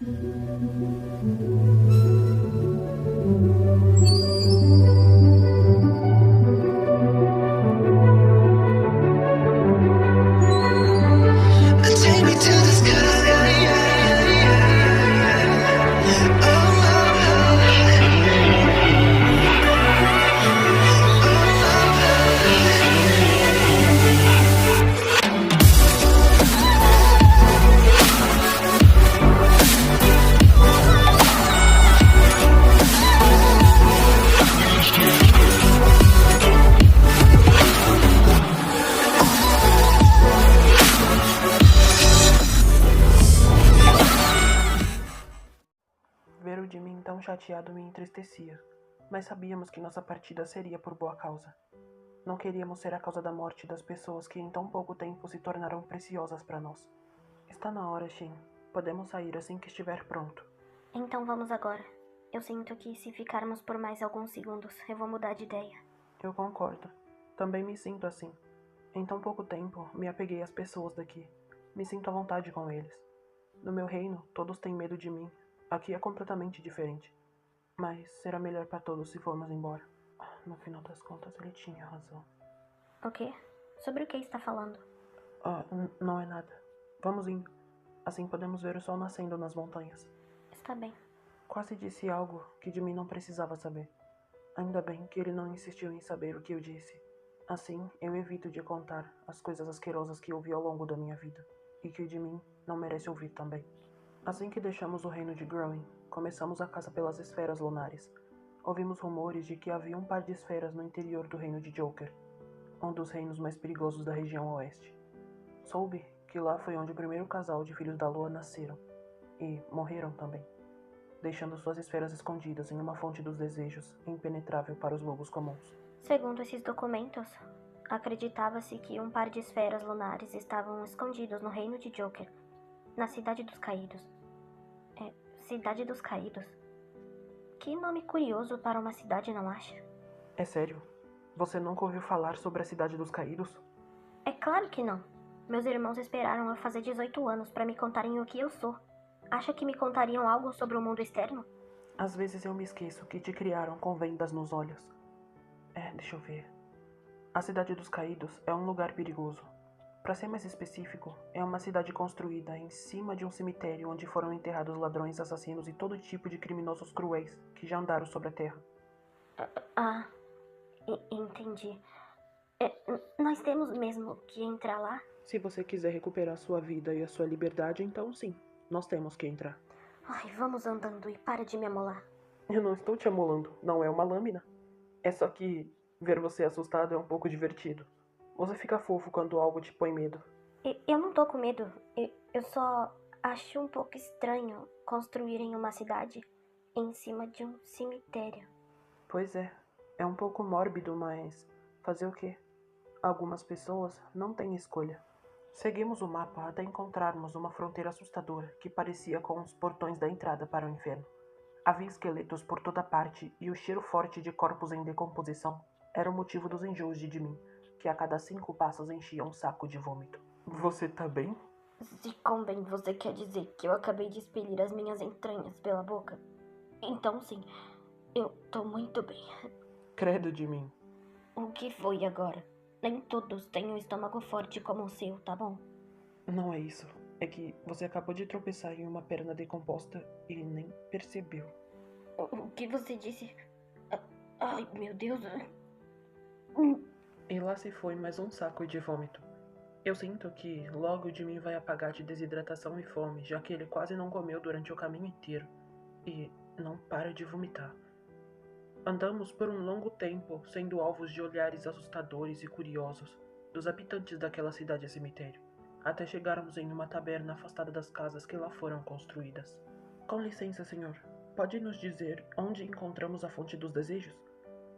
Take me to the sky. Ver o Jimmy tão chateado me entristecia, mas sabíamos que nossa partida seria por boa causa. Não queríamos ser a causa da morte das pessoas que em tão pouco tempo se tornaram preciosas para nós. Está na hora, Shin. Podemos sair assim que estiver pronto. Então vamos agora. Eu sinto que se ficarmos por mais alguns segundos, eu vou mudar de ideia. Eu concordo. Também me sinto assim. Em tão pouco tempo, me apeguei às pessoas daqui. Me sinto à vontade com eles. No meu reino, todos têm medo de mim. Aqui é completamente diferente. Mas será melhor para todos se formos embora. No final das contas, ele tinha razão. O quê? Sobre o que está falando? Não é nada. Vamos indo. Assim podemos ver o sol nascendo nas montanhas. Está bem. Quase disse algo que de mim não precisava saber. Ainda bem que ele não insistiu em saber o que eu disse. Assim, eu evito de contar as coisas asquerosas que ouvi ao longo da minha vida. E que de mim não merece ouvir também. Assim que deixamos o reino de Growing, começamos a caça pelas esferas lunares. Ouvimos rumores de que havia um par de esferas no interior do reino de Joker, um dos reinos mais perigosos da região oeste. Soube que lá foi onde o primeiro casal de filhos da lua nasceram, e morreram também, deixando suas esferas escondidas em uma fonte dos desejos, impenetrável para os lobos comuns. Segundo esses documentos, acreditava-se que um par de esferas lunares estavam escondidos no reino de Joker, na Cidade dos Caídos. Cidade dos Caídos? Que nome curioso para uma cidade, não acha? É sério? Você nunca ouviu falar sobre a Cidade dos Caídos? É claro que não. Meus irmãos esperaram eu fazer 18 anos para me contarem o que eu sou. Acha que me contariam algo sobre o mundo externo? Às vezes eu me esqueço que te criaram com vendas nos olhos. Deixa eu ver. A Cidade dos Caídos é um lugar perigoso. Para ser mais específico, é uma cidade construída em cima de um cemitério onde foram enterrados ladrões, assassinos e todo tipo de criminosos cruéis que já andaram sobre a terra. Entendi. Nós temos mesmo que entrar lá? Se você quiser recuperar sua vida e a sua liberdade, então sim, nós temos que entrar. Ai, vamos andando e para de me amolar. Eu não estou te amolando, não é uma lâmina. É só que ver você assustado é um pouco divertido. Você fica fofo quando algo te põe medo. Eu não tô com medo. Eu só acho um pouco estranho construírem uma cidade em cima de um cemitério. Pois é um pouco mórbido, mas fazer o quê? Algumas pessoas não têm escolha. Seguimos o mapa até encontrarmos uma fronteira assustadora que parecia com os portões da entrada para o inferno. Havia esqueletos por toda parte e o cheiro forte de corpos em decomposição era o motivo dos enjoos de mim, que a cada 5 passos enchia um saco de vômito. Você tá bem? Se com bem você quer dizer que eu acabei de expelir as minhas entranhas pela boca, então sim, eu tô muito bem. Credo de mim. O que foi agora? Nem todos têm um estômago forte como o seu, tá bom? Não é isso. É que você acabou de tropeçar em uma perna decomposta e nem percebeu. O que você disse? Ai, meu Deus. E lá se foi mais um saco de vômito. Eu sinto que logo de mim vai apagar de desidratação e fome, já que ele quase não comeu durante o caminho inteiro. E não para de vomitar. Andamos por um longo tempo, sendo alvos de olhares assustadores e curiosos dos habitantes daquela cidade cemitério, até chegarmos em uma taberna afastada das casas que lá foram construídas. Com licença, senhor. Pode nos dizer onde encontramos a fonte dos desejos?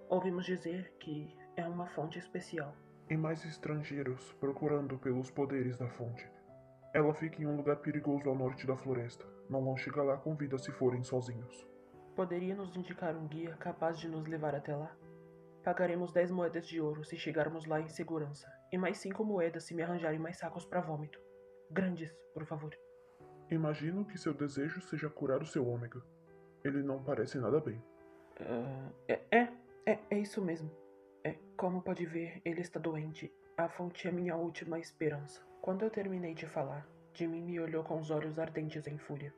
Ouvimos dizer que é uma fonte especial. E mais estrangeiros procurando pelos poderes da fonte. Ela fica em um lugar perigoso ao norte da floresta. Não vão chegar lá com vida se forem sozinhos. Poderia nos indicar um guia capaz de nos levar até lá? Pagaremos 10 moedas de ouro se chegarmos lá em segurança, e mais 5 moedas se me arranjarem mais sacos para vômito. Grandes, por favor. Imagino que seu desejo seja curar o seu ômega. Ele não parece nada bem. É isso mesmo. Como pode ver, ele está doente. A fonte é minha última esperança. Quando eu terminei de falar, Jimmy me olhou com os olhos ardentes em fúria.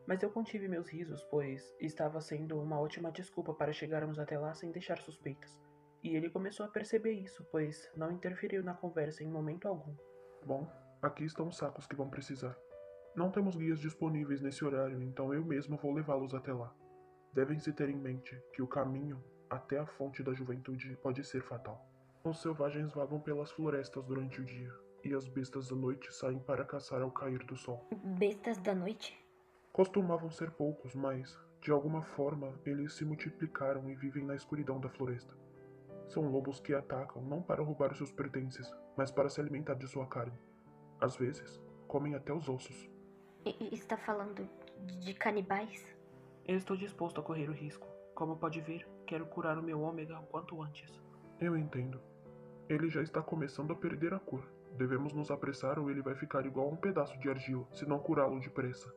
Mas eu contive meus risos, pois estava sendo uma ótima desculpa para chegarmos até lá sem deixar suspeitas. E ele começou a perceber isso, pois não interferiu na conversa em momento algum. Bom, aqui estão os sacos que vão precisar. Não temos guias disponíveis nesse horário, então eu mesmo vou levá-los até lá. Devem-se ter em mente que o caminho até a fonte da juventude pode ser fatal. Os selvagens vagam pelas florestas durante o dia, e as bestas da noite saem para caçar ao cair do sol. Bestas da noite? Costumavam ser poucos, mas, de alguma forma, eles se multiplicaram e vivem na escuridão da floresta. São lobos que atacam não para roubar seus pertences, mas para se alimentar de sua carne. Às vezes, comem até os ossos. Está falando de canibais? Eu estou disposto a correr o risco. Como pode ver, quero curar o meu ômega o quanto antes. Eu entendo. Ele já está começando a perder a cor. Devemos nos apressar ou ele vai ficar igual a um pedaço de argila, se não curá-lo depressa.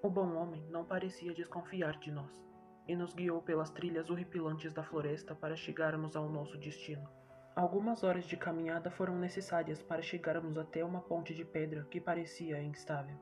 O bom homem não parecia desconfiar de nós, e nos guiou pelas trilhas horripilantes da floresta para chegarmos ao nosso destino. Algumas horas de caminhada foram necessárias para chegarmos até uma ponte de pedra que parecia instável.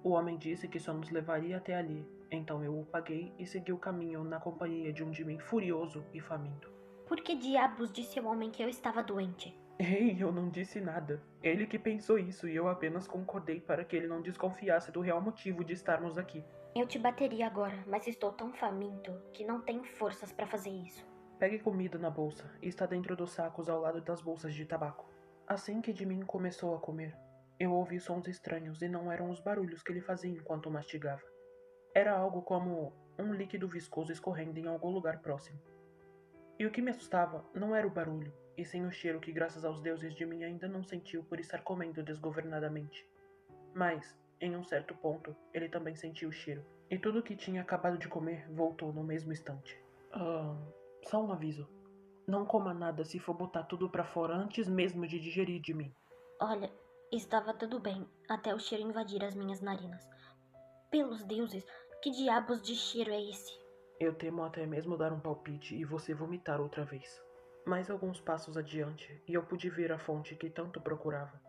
O homem disse que só nos levaria até ali, então eu o paguei e segui o caminho na companhia de um Jimmy furioso e faminto. Por que diabos disse ao homem que eu estava doente? Ei, eu não disse nada. Ele que pensou isso e eu apenas concordei para que ele não desconfiasse do real motivo de estarmos aqui. Eu te bateria agora, mas estou tão faminto que não tenho forças para fazer isso. Pegue comida na bolsa, está dentro dos sacos ao lado das bolsas de tabaco. Assim que Jimmy começou a comer, eu ouvi sons estranhos e não eram os barulhos que ele fazia enquanto mastigava. Era algo como um líquido viscoso escorrendo em algum lugar próximo. E o que me assustava não era o barulho, e sim o cheiro que, graças aos deuses, Jimmy ainda não sentiu por estar comendo desgovernadamente. Mas, em um certo ponto, ele também sentiu o cheiro, e tudo o que tinha acabado de comer voltou no mesmo instante. Só um aviso. Não coma nada se for botar tudo pra fora antes mesmo de digerir de mim. Olha, estava tudo bem até o cheiro invadir as minhas narinas. Pelos deuses, que diabos de cheiro é esse? Eu temo até mesmo dar um palpite e você vomitar outra vez. Mais alguns passos adiante, e eu pude ver a fonte que tanto procurava.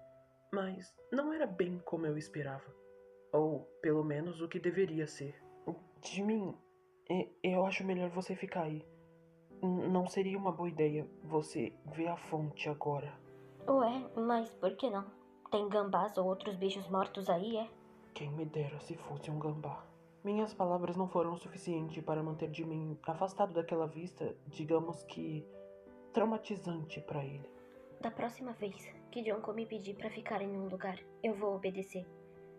Mas não era bem como eu esperava. Ou, pelo menos, o que deveria ser. Jimin, eu acho melhor você ficar aí. Não seria uma boa ideia você ver a fonte agora. Ué, mas por que não? Tem gambás ou outros bichos mortos aí, é? Quem me dera se fosse um gambá. Minhas palavras não foram o suficiente para manter de mim afastado daquela vista, digamos que traumatizante para ele. Da próxima vez que Jonko me pedir pra ficar em um lugar, eu vou obedecer.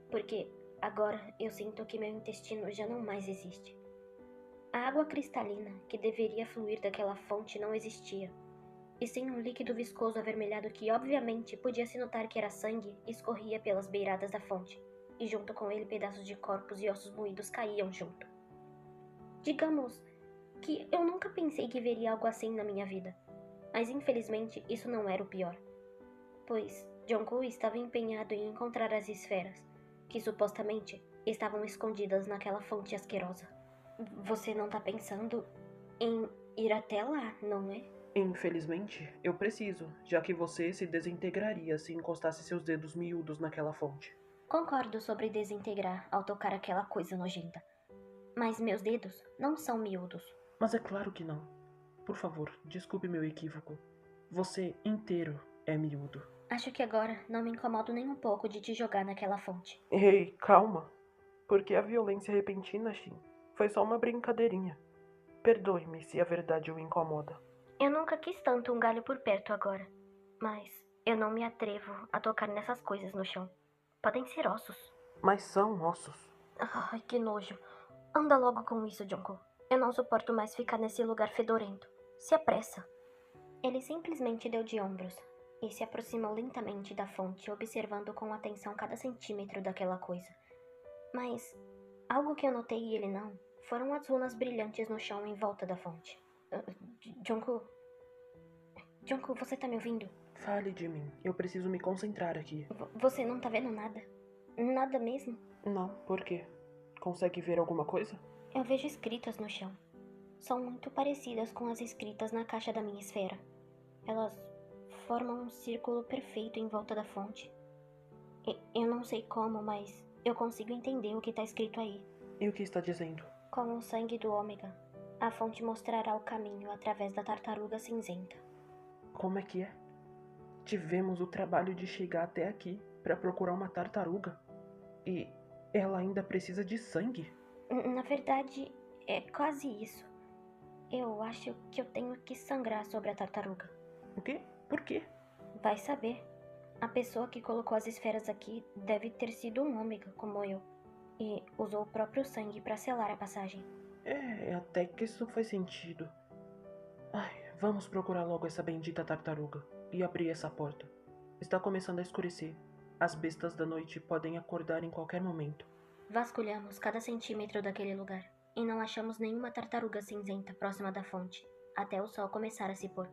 Porque agora eu sinto que meu intestino já não mais existe. A água cristalina que deveria fluir daquela fonte não existia. E sim um líquido viscoso avermelhado que obviamente podia se notar que era sangue escorria pelas beiradas da fonte. E junto com ele pedaços de corpos e ossos moídos caíam junto. Digamos que eu nunca pensei que veria algo assim na minha vida. Mas infelizmente isso não era o pior. Pois Jonko estava empenhado em encontrar as esferas, que supostamente estavam escondidas naquela fonte asquerosa. Você não tá pensando em ir até lá, não é? Infelizmente, eu preciso, já que você se desintegraria se encostasse seus dedos miúdos naquela fonte. Concordo sobre desintegrar ao tocar aquela coisa nojenta. Mas meus dedos não são miúdos. Mas é claro que não. Por favor, desculpe meu equívoco. Você inteiro é miúdo. Acho que agora não me incomodo nem um pouco de te jogar naquela fonte. Ei, calma. Por que a violência repentina, Shin? Foi só uma brincadeirinha. Perdoe-me se a verdade o incomoda. Eu nunca quis tanto um galho por perto agora. Mas eu não me atrevo a tocar nessas coisas no chão. Podem ser ossos. Mas são ossos. Ai, que nojo. Anda logo com isso, Jonko. Eu não suporto mais ficar nesse lugar fedorento. Se apressa. Ele simplesmente deu de ombros e se aproximou lentamente da fonte, observando com atenção cada centímetro daquela coisa. Mas algo que eu notei e ele não foram as runas brilhantes no chão em volta da fonte. Jonko, você tá me ouvindo? Fale de mim. Eu preciso me concentrar aqui. Você não tá vendo nada? Nada mesmo? Não, por quê? Consegue ver alguma coisa? Eu vejo escritas no chão. São muito parecidas com as escritas na caixa da minha esfera. Elas formam um círculo perfeito em volta da fonte. Eu não sei como, mas eu consigo entender o que está escrito aí. E o que está dizendo? Com o sangue do Ômega, a fonte mostrará o caminho através da tartaruga cinzenta. Como é que é? Tivemos o trabalho de chegar até aqui para procurar uma tartaruga. E ela ainda precisa de sangue? Na verdade, é quase isso. Eu acho que eu tenho que sangrar sobre a tartaruga. O quê? Por quê? Vai saber. A pessoa que colocou as esferas aqui deve ter sido um ômega, como eu, e usou o próprio sangue para selar a passagem. Até que isso faz sentido. Ai, vamos procurar logo essa bendita tartaruga e abrir essa porta. Está começando a escurecer. As bestas da noite podem acordar em qualquer momento. Vasculhamos cada centímetro daquele lugar e não achamos nenhuma tartaruga cinzenta próxima da fonte, até o sol começar a se pôr.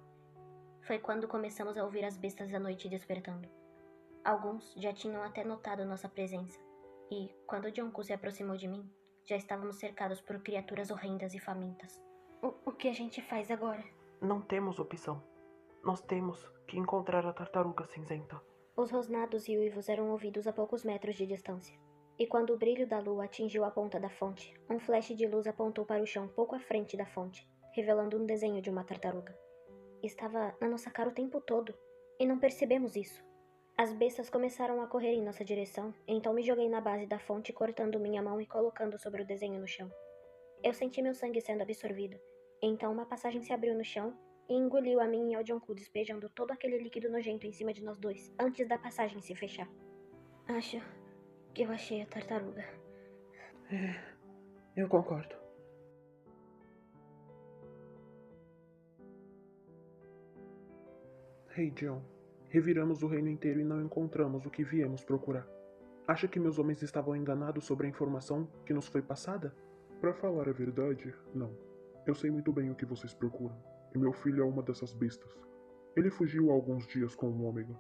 Foi quando começamos a ouvir as bestas da noite despertando. Alguns já tinham até notado nossa presença, e, quando Jonku se aproximou de mim, já estávamos cercados por criaturas horrendas e famintas. O que a gente faz agora? Não temos opção. Nós temos que encontrar a tartaruga cinzenta. Os rosnados e uivos eram ouvidos a poucos metros de distância. E quando o brilho da lua atingiu a ponta da fonte, um flash de luz apontou para o chão pouco à frente da fonte, revelando um desenho de uma tartaruga. Estava na nossa cara o tempo todo, e não percebemos isso. As bestas começaram a correr em nossa direção, então me joguei na base da fonte, cortando minha mão e colocando sobre o desenho no chão. Eu senti meu sangue sendo absorvido, então uma passagem se abriu no chão e engoliu a mim e ao Jonku, despejando todo aquele líquido nojento em cima de nós dois, antes da passagem se fechar. Acho que eu achei a tartaruga. Eu concordo. Rei John, reviramos o reino inteiro e não encontramos o que viemos procurar. Acha que meus homens estavam enganados sobre a informação que nos foi passada? Para falar a verdade, não. Eu sei muito bem o que vocês procuram, e meu filho é uma dessas bestas. Ele fugiu há alguns dias com o Ômega.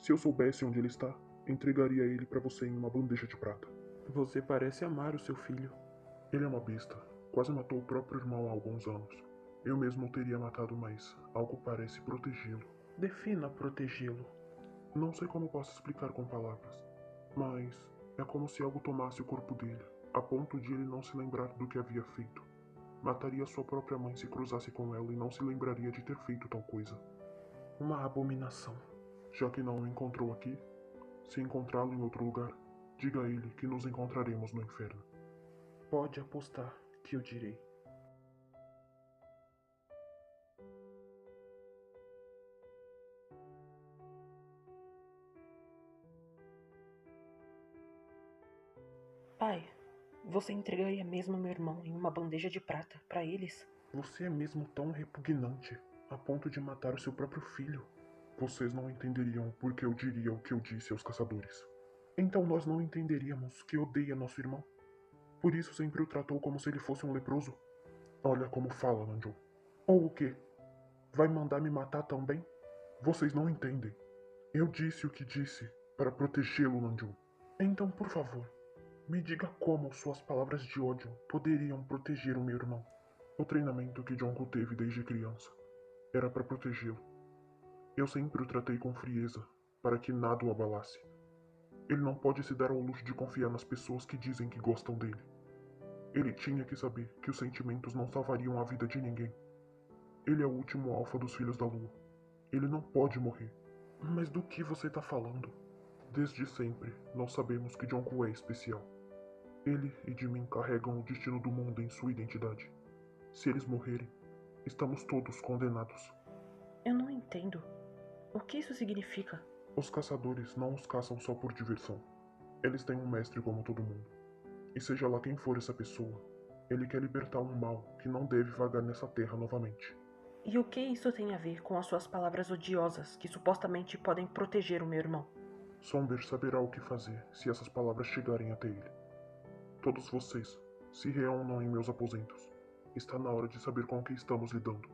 Se eu soubesse onde ele está, entregaria ele para você em uma bandeja de prata. Você parece amar o seu filho. Ele é uma besta. Quase matou o próprio irmão há alguns anos. Eu mesmo o teria matado, mas algo parece protegê-lo. Defina protegê-lo. Não sei como posso explicar com palavras, mas é como se algo tomasse o corpo dele, a ponto de ele não se lembrar do que havia feito. Mataria sua própria mãe se cruzasse com ela e não se lembraria de ter feito tal coisa. Uma abominação. Já que não o encontrou aqui, se encontrá-lo em outro lugar, diga a ele que nos encontraremos no inferno. Pode apostar que eu direi. Pai, você entregaria mesmo meu irmão em uma bandeja de prata para eles? Você é mesmo tão repugnante, a ponto de matar o seu próprio filho. Vocês não entenderiam porque eu diria o que eu disse aos caçadores. Então nós não entenderíamos que odeia nosso irmão. Por isso sempre o tratou como se ele fosse um leproso. Olha como fala, Nanjo. Ou o quê? Vai mandar me matar também? Vocês não entendem. Eu disse o que disse para protegê-lo, Nanjo. Então, por favor, me diga como suas palavras de ódio poderiam proteger o meu irmão. O treinamento que Jonko teve desde criança era para protegê-lo. Eu sempre o tratei com frieza, para que nada o abalasse. Ele não pode se dar ao luxo de confiar nas pessoas que dizem que gostam dele. Ele tinha que saber que os sentimentos não salvariam a vida de ninguém. Ele é o último alfa dos Filhos da Lua. Ele não pode morrer. Mas do que você está falando? Desde sempre, nós sabemos que Jonko é especial. Ele e Jimin carregam o destino do mundo em sua identidade. Se eles morrerem, estamos todos condenados. Eu não entendo. O que isso significa? Os caçadores não os caçam só por diversão. Eles têm um mestre como todo mundo. E seja lá quem for essa pessoa, ele quer libertar um mal que não deve vagar nessa terra novamente. E o que isso tem a ver com as suas palavras odiosas que supostamente podem proteger o meu irmão? Somber saberá o que fazer se essas palavras chegarem até ele. Todos vocês, se reúnam em meus aposentos. Está na hora de saber com o que estamos lidando.